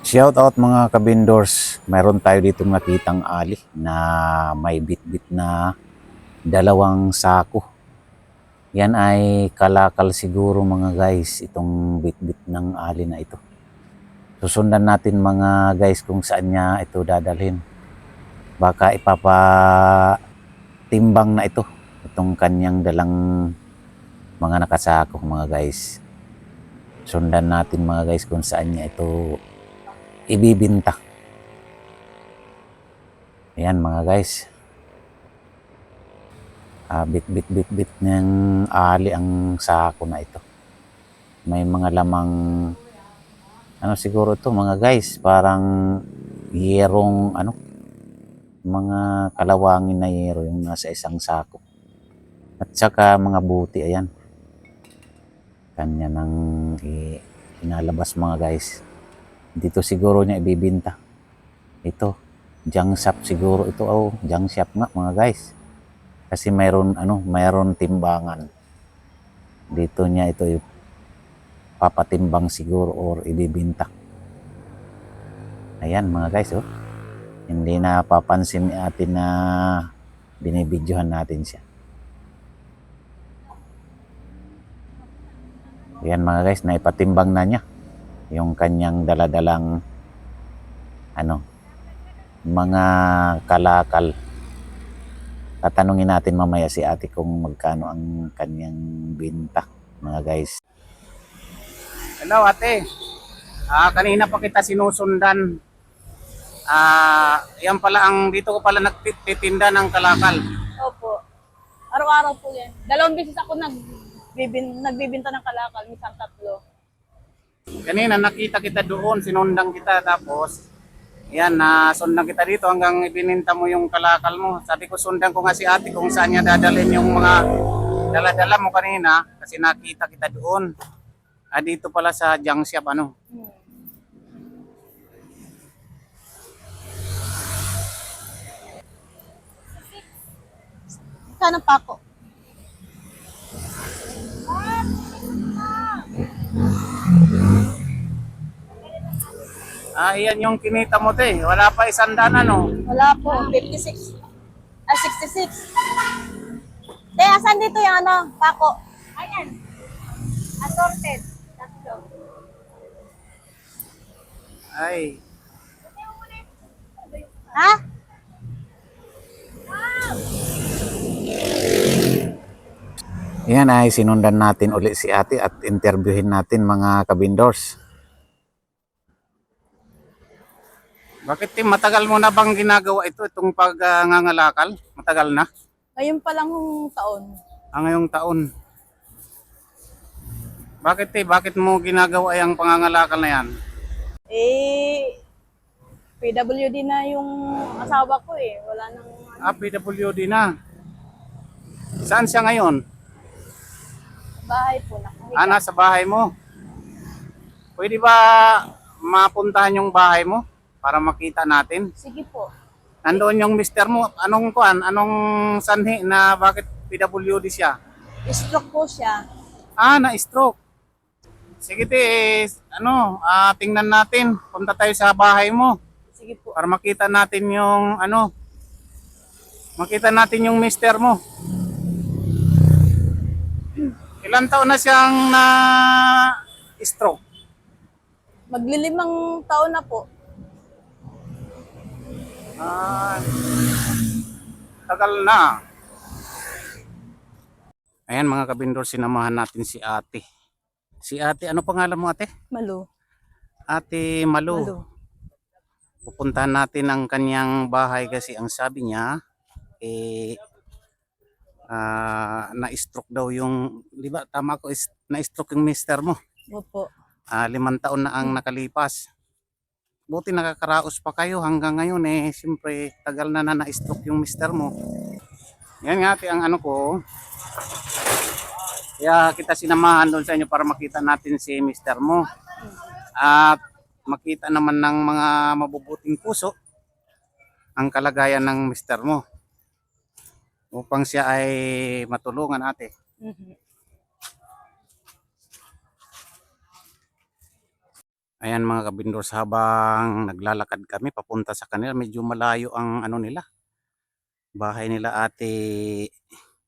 Shout out mga kabindors, mayroon tayo ditong nakitang ali na may bit-bit na dalawang sako. Yan ay kalakal siguro mga guys, itong bit-bit ng ali na ito. Susundan natin mga guys kung saan niya ito dadalhin. Baka ipapatimbang na ito, itong kanyang dalang mga nakasako mga guys. Sundan natin mga guys kung saan niya ito ibibinta. Ayan mga guys. Bit ng ali ang sako na ito. May mga lamang ano siguro ito mga guys, parang yerong mga kalawangin na yero yung nasa isang sako. At saka mga buti, ayan. Kanya nang inalabas mga guys. Dito siguro niya ibibinta. Ito, junk shop siguro ito. Oh, junk shop nga mga guys. Kasi mayroon timbangan. Dito niya ito papatimbang siguro or ibibinta. Ayan mga guys, oh. Hindi na papansin ni ate na binibidyohan natin siya. Ayan mga guys, naipatimbang na niya yung kanyang daladalang mga kalakal. Tatanungin natin mamaya si ate kung magkano ang kanyang binta mga guys. Hello ate. Kanina pa kita sinusundan. Yan pala dito ko pala nagtitinda ng kalakal. Opo. Araw-araw po yan. 2 beses ako nagbibinta ng kalakal, minsan 3. Kanina nakita kita doon, sinundan kita tapos yan, sundan kita dito hanggang ibininta mo yung kalakal mo. Sabi ko sundan ko nga si ate kung saan niya dadalhin yung mga dala-dala mo kanina kasi nakita kita doon. Dito pala sa junk shop Sana pa ako. Iyan yung kinita mo te. Wala pa 100 Wala po, 56. 66. Kaya asan dito yung pako? Ayan. Assorted. Ay, Ha? Yan ay sinundan natin ulit si ate at interviewin natin mga kabindors. bakit matagal mo na bang ginagawa itong pagngangalakal? Matagal na? Ngayon pa lang hong taon. Ngayong taon. Bakit mo ginagawa yung pangangalakal na yan? PWD na yung asawa ko eh. Wala nang PWD na. Saan siya ngayon? bahay po. Nakahiga. Nasa bahay mo. Pwede ba mapuntahan yung bahay mo para makita natin? Sige po. Nandoon yung mister mo. Anong sanhi na bakit PWD siya? Stroke po siya. Na-stroke. Sige tingnan natin. Punta tayo sa bahay mo Sige po. para makita natin yung makita natin yung mister mo. Ilan taon na siyang na-stroke? Maglilimang taon na po. Tagal na. Ayan mga kabindor, sinamahan natin si ate. Si ate, ano pangalan mo ate? Malu. Ate Malu. Pupuntahan natin ang kanyang bahay kasi ang sabi niya, na-stroke daw yung, di ba tama ko, na-stroke yung mister mo. Opo. 5 taon na ang nakalipas. Buti nakakaraos pa kayo hanggang ngayon siyempre tagal na na-stroke yung mister mo. Yan nga ate ang ko. Kaya kita sinamahan doon sa inyo para makita natin si mister mo. At makita naman ng mga mabubuting puso ang kalagayan ng mister mo. Upang siya ay matulungan ate. Mhm. Ayan mga kabindors, habang naglalakad kami papunta sa kanila, medyo malayo ang ano nila, bahay nila Ate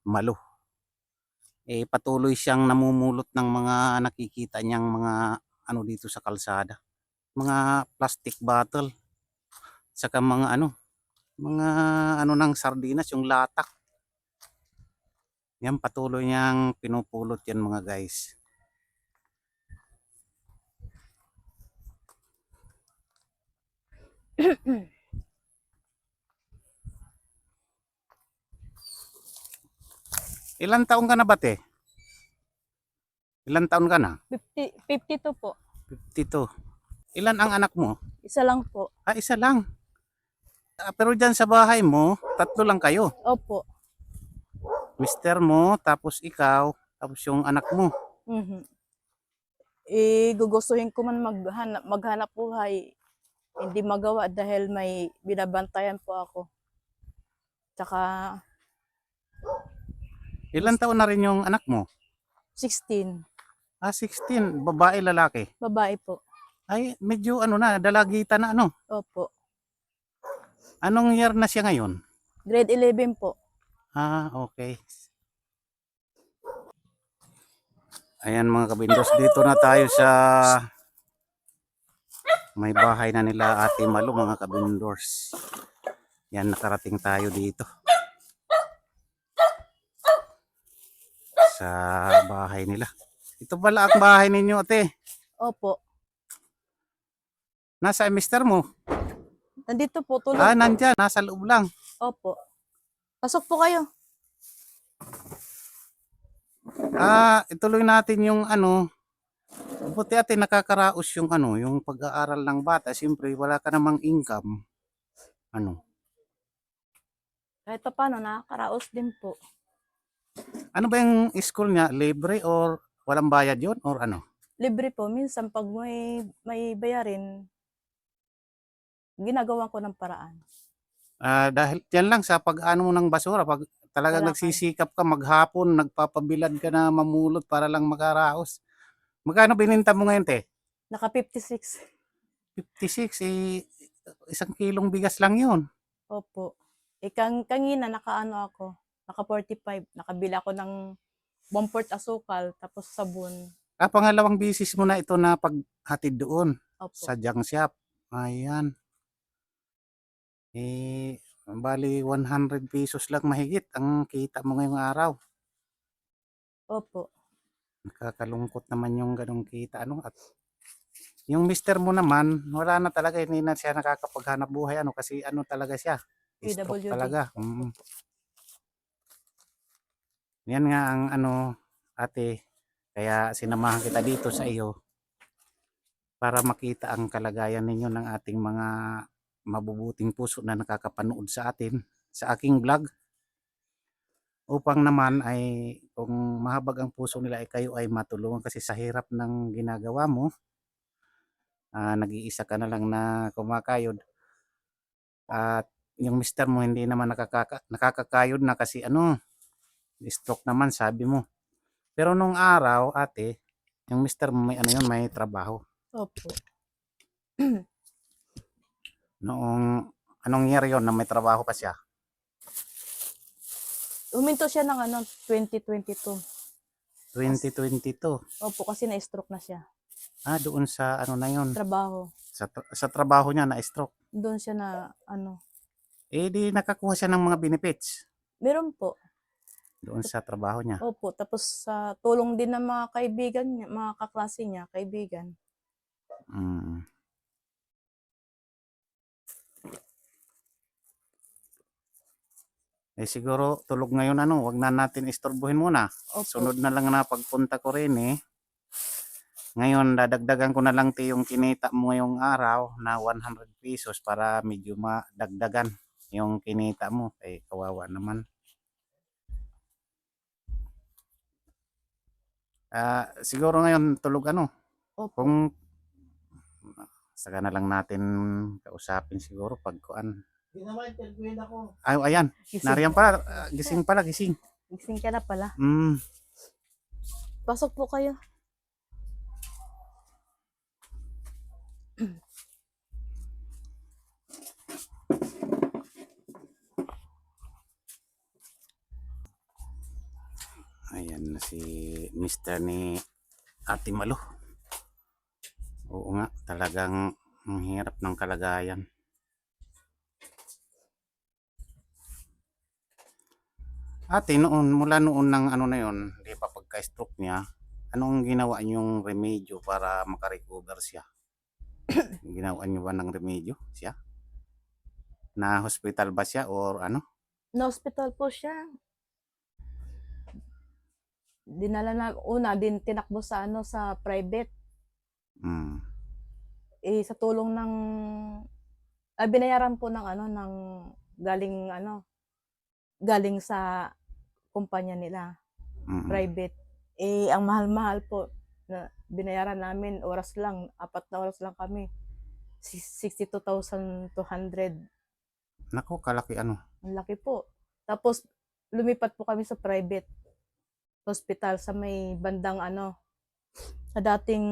Malu. Eh patuloy siyang namumulot ng mga nakikita niyang mga ano dito sa kalsada. Mga plastic bottle, saka mga ano ng sardinas, yung latak. Yan patuloy niyang pinupulot yan mga guys. Ilan taon ka na ba te? Ilan taon ka na? 52 po. 52. Ilan ang anak mo? Isa lang po. Ah, isa lang. Ah, pero dyan sa bahay mo, tatlo lang kayo. Opo. Mister mo, tapos ikaw, tapos yung anak mo. Mhm. Eh, gugustuhin ko man maghanap buhay. Hindi magawa dahil may binabantayan po ako. Tsaka Ilan taon na rin yung anak mo? 16. Ah, 16. Babae, lalaki. Babae po. Ay, medyo ano na, dalagita na ano. Opo. Anong year na siya ngayon? Grade 11 po. Ah, okay. Ayan mga kabindos, dito na tayo sa may bahay na nila Ate Malu mga kabindors. Yan, nakarating tayo dito. Sa bahay nila. Ito pala ang bahay ninyo ate. Opo. Nasa mister mo? Nandito po, tulog Ah, po. nandyan. Nasa loob lang. Opo. Pasok po kayo. Ah, ituloy natin yung ano. Buti ate nakakaraos yung ano, yung pag-aaral ng bata. Siyempre wala ka namang income. Ano? Kahit pa paano, nakakaraos din po. Ano ba yung school niya? Libre or walang bayad yon or ano? Libre po. Minsan, pag may bayarin, ginagawa ko ng paraan. Ah, dahil yan lang sa pag-ano mo ng basura, pag talagang Kalakal. nagsisikap ka maghapon, nagpapabilad ka na mamulot para lang makaraos. Magkano bininta mo ngayon, te? Naka 56. 56, eh, isang kilong bigas lang yun. Opo. Eh, kanina nakaano ako. Naka 45. Nakabila ako ng 1/4 asukal, tapos sabon. Ah, pangalawang bisis mo na ito na paghatid doon Opo. sa junk shop. Ayan. Eh, bali 100 pesos lang mahigit ang kita mo ngayong araw. Opo. Nakakalungkot naman yung ganong kita. Ano? At yung mister mo naman, wala na talaga. Hindi na siya nakakapaghanap buhay. Ano? Kasi ano talaga siya? Stroke PWD. talaga. Yan nga ang ano, ate. Kaya sinamahan kita dito sa iyo para makita ang kalagayan ninyo ng ating mga mabubuting puso na nakakapanood sa atin, sa aking vlog. Upang naman ay kung mahabag ang puso nila ay kayo ay matulungan kasi sa hirap ng ginagawa mo, nag-iisa ka na lang na kumakayod at yung mister mo hindi naman nakakakayod na kasi ano, stroke naman sabi mo. Pero nung araw ate, yung mister mo may ano yun, may trabaho. Opo. Noong anong year yon na may trabaho pa siya? Huminto siya ng 2022. 2022. Opo, kasi na-stroke na siya. Ah, doon sa ano na yon, Trabaho. sa trabaho niya na stroke. Doon siya na Eh di nakakuha siya ng mga benefits meron po. doon sa trabaho niya. Opo, tapos sa tulong din ng mga kaibigan niya, mga kaklase niya, kaibigan. Mm. Eh siguro tulog ngayon ano, wag na natin istorbohin muna. Opo. Sunod na lang na pagpunta ko rin eh. Ngayon dadagdagan ko na lang yung kinita mo ngayong araw na 100 pesos para medyo madagdagan yung kinita mo. Eh kawawa naman. Siguro ngayon tulog ano. Opo. Kung saka na lang natin kausapin siguro pag kuan. Ay, ayan. Gising. Nariyan pala. Gising pala, gising. Gising ka na pala. Pasok po kayo. Mister ni Ate Malo. Oo nga, talagang ang hirap ng kalagayan. Ate, mula noon ng ano na yon, di ba pagka-stroke niya, anong ginawa niyong remedyo para makarecover siya? Ginawa niyo ba ng remedyo siya? Na hospital ba siya or ano? Na-hospital po siya. Dinala na, una, tinakbo sa ano, sa private. Mm. Sa tulong ng, binayaran po ng ano, ng galing sa kumpanya nila, Mm. private. Ang mahal-mahal po na binayaran namin, oras lang, 4 na oras lang kami. 62,200. Naku, kalaki ano. Ang laki po. Tapos, lumipat po kami sa private hospital sa may bandang ano, sa dating,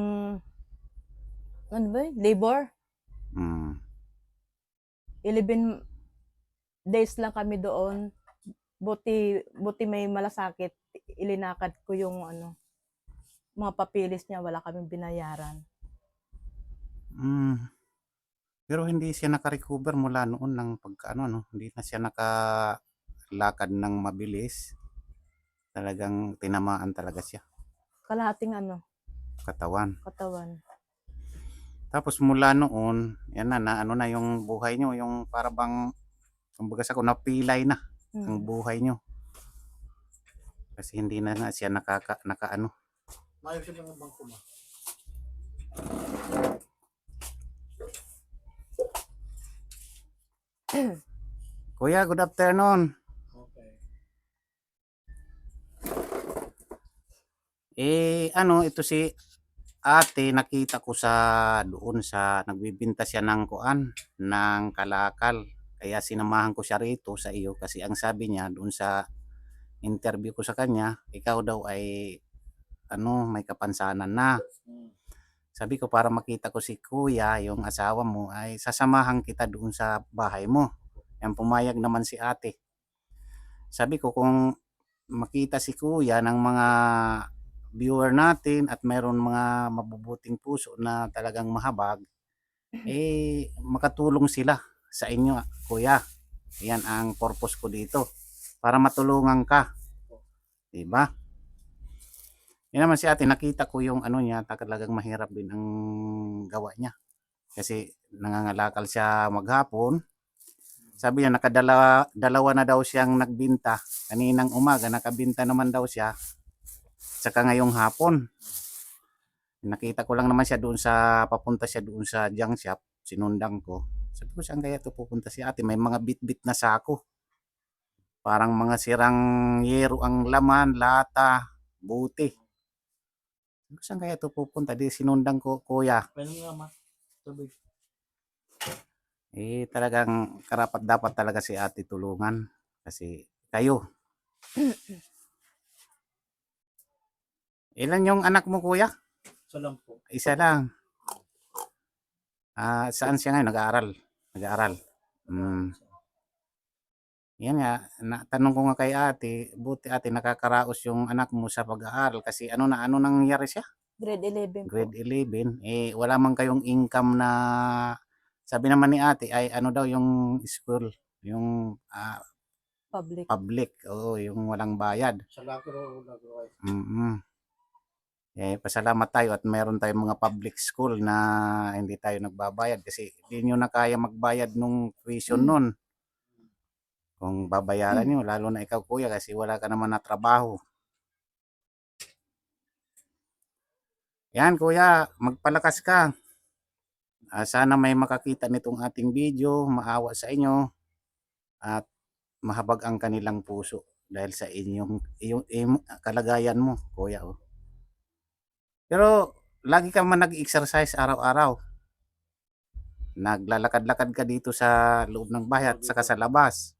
ano ba yun? Labor. Mm. 11 days lang kami doon. Buti may malasakit. Ilinakad ko yung ano, mga papilis niya, wala kaming binayaran. Mm. Pero hindi siya naka-recover mula noon ng pagkaano, no? Hindi na siya nakalakad ng mabilis. Talagang tinamaan talaga siya, Kalahating ano, katawan. katawan. Tapos mula noon, yan na ano na yung buhay nyo, yung para bang, kumbaga sa napilay na ang buhay nyo. Kasi hindi na nga siya nakaano. Mayos siya ng bangko mo. Kuya, good afternoon. Okay. Ano, ito si ate, nakita ko doon sa nagbibinta siya ng kuan, ng kalakal. Kaya sinamahan ko siya rito sa iyo kasi ang sabi niya doon sa interview ko sa kanya, ikaw daw ay ano, may kapansanan na. Sabi ko para makita ko si kuya, yung asawa mo, ay sasamahan kita doon sa bahay mo. Yan, pumayag naman si ate. Sabi ko kung makita si kuya ng mga viewer natin at mayroon mga mabubuting puso na talagang mahabag, makatulong sila sa inyo, kuya. Yan ang purpose ko dito, para matulungan ka. Diba? Yan naman si ate, nakita ko yung ano niya, talagang mahirap din ang gawa niya. Kasi nangangalakal siya maghapon. Sabi niya dalawa na daw siyang nagbinta. Kaninang umaga nakabinta naman daw siya. Saka ngayong hapon. Nakita ko lang naman siya doon papunta siya doon sa junk shop. Sinundan ko. Sabi ko, saan kaya ito pupunta si ate? May mga bit-bit na sako. Parang mga sirang yero ang laman, lata, buti. Sabi ko, saan kaya ito pupunta? Di sinundan ko, kuya. Pwede nga ma. Tubig. Talagang karapat dapat talaga si ate tulungan. Kasi kayo. Ilan yung anak mo, kuya? Isa lang po. Isa lang. Saan siya ngayon? Nag-aaral. Yan nga, tanong ko nga kay ate, buti ate nakakaraos yung anak mo sa pag-aaral kasi ano nangyari siya? Grade 11 po. Grade 11. Wala man kayong income na, sabi naman ni ate ay ano daw yung school, yung Public. Oo, yung walang bayad. Sa lagro ay. Pasalamat tayo at meron tayong mga public school na hindi tayo nagbabayad kasi hindi nyo na kaya magbayad nung tuition nun. Kung babayaran nyo, lalo na ikaw kuya kasi wala ka naman na trabaho. Yan kuya, magpalakas ka. Sana may makakita nitong ating video, maawa sa inyo at mahabag ang kanilang puso dahil sa inyong kalagayan mo, kuya. Pero lagi ka man nag-exercise araw-araw. Naglalakad-lakad ka dito sa loob ng bahay at saka sa labas.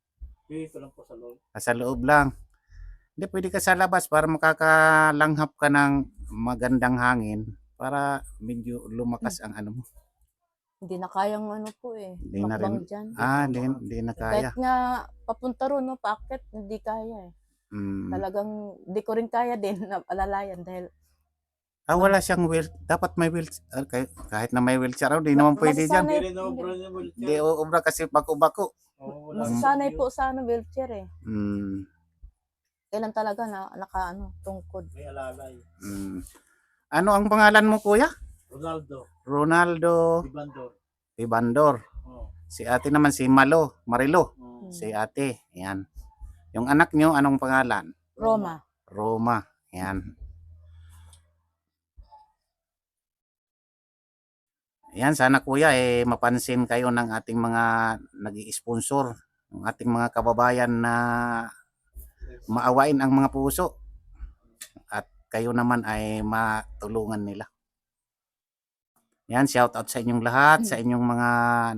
Dito lang po sa loob. Sa loob lang. Hindi, pwede ka sa labas para makakalanghap ka ng magandang hangin para medyo lumakas ang ano mo. Hindi na kayang ano po Hindi na makbang rin. dyan. Hindi na kaya. Kahit nga papunta ron, paakyat, hindi kaya Mm. Talagang di ko rin kaya din na alalayan dahil Wala siyang dapat may wheelchair. Kahit na may wheelchair, di naman pwede dyan. masasanay, Hindi rin naman bro niya Di wheelchair. uubra kasi bako-bako. Oo, wala masasanay rin po sa ano, wheelchair eh. Mm. Kailan talaga na naka ano, tungkod. May alalay. Mm. Ano ang pangalan mo, kuya? Ronaldo. Ronaldo Ibandor. Ibandor. Oo. Si ate naman si Marilo. Oo. Si ate, yan. Yung anak nyo, anong pangalan? Roma. Roma. Yan. Yan, sana kuya mapansin kayo ng ating mga nag-i-sponsor, ng ating mga kababayan na maawain ang mga puso at kayo naman ay matulungan nila. Yan, shout out sa inyong lahat, sa inyong mga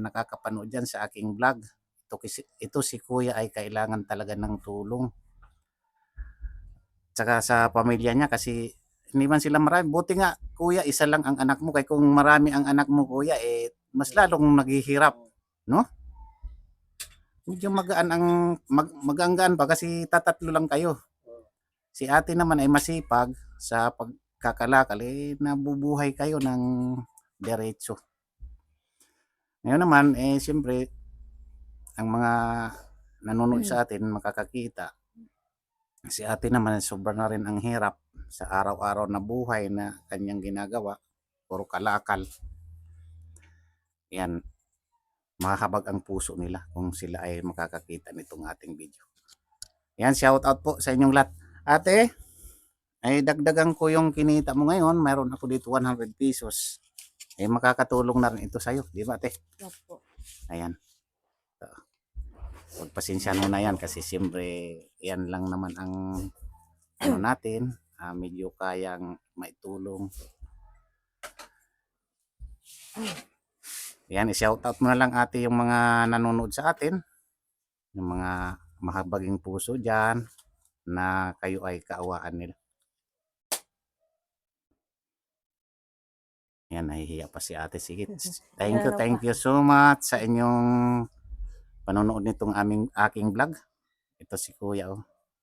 nakakapanood dyan sa aking vlog. Ito si kuya ay kailangan talaga ng tulong. Tsaka sa pamilya niya kasi hindi man sila marami. Buti nga kuya, isa lang ang anak mo. Kaya kung marami ang anak mo kuya, mas lalong naghihirap. No? Medyo magaan pa kasi tatatlo lang kayo. Si ate naman ay masipag sa pagkakalakal. Nabubuhay kayo ng diretso. Ngayon naman, siyempre, ang mga nanonood sa atin makakakita. Si ate naman, sobra na rin ang hirap sa araw-araw na buhay na kanyang ginagawa. Puro kalakal. Yan, mahabag ang puso nila kung sila ay makakakita nitong ating video. Yan, shout out po sa inyong lahat. Ate, ay dagdagan ko yung kinita mo ngayon. Mayroon ako dito 100 pesos. Makakatulong na rin ito sa'yo. Di ba, ate? Opo. Ayan. Pagpasensya mo na yan kasi siyempre yan lang naman ang ano natin, medyo kayang maitulong. Yan, i-shoutout mo na lang ate yung mga nanonood sa atin, yung mga mahabaging puso dyan na kayo ay kaawaan nila. Yan, nahihiya pa si ate. Sige, thank you so much sa inyong panonood nitong aking vlog. Ito si kuya,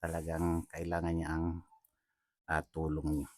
talagang kailangan niya ang tulong niyo.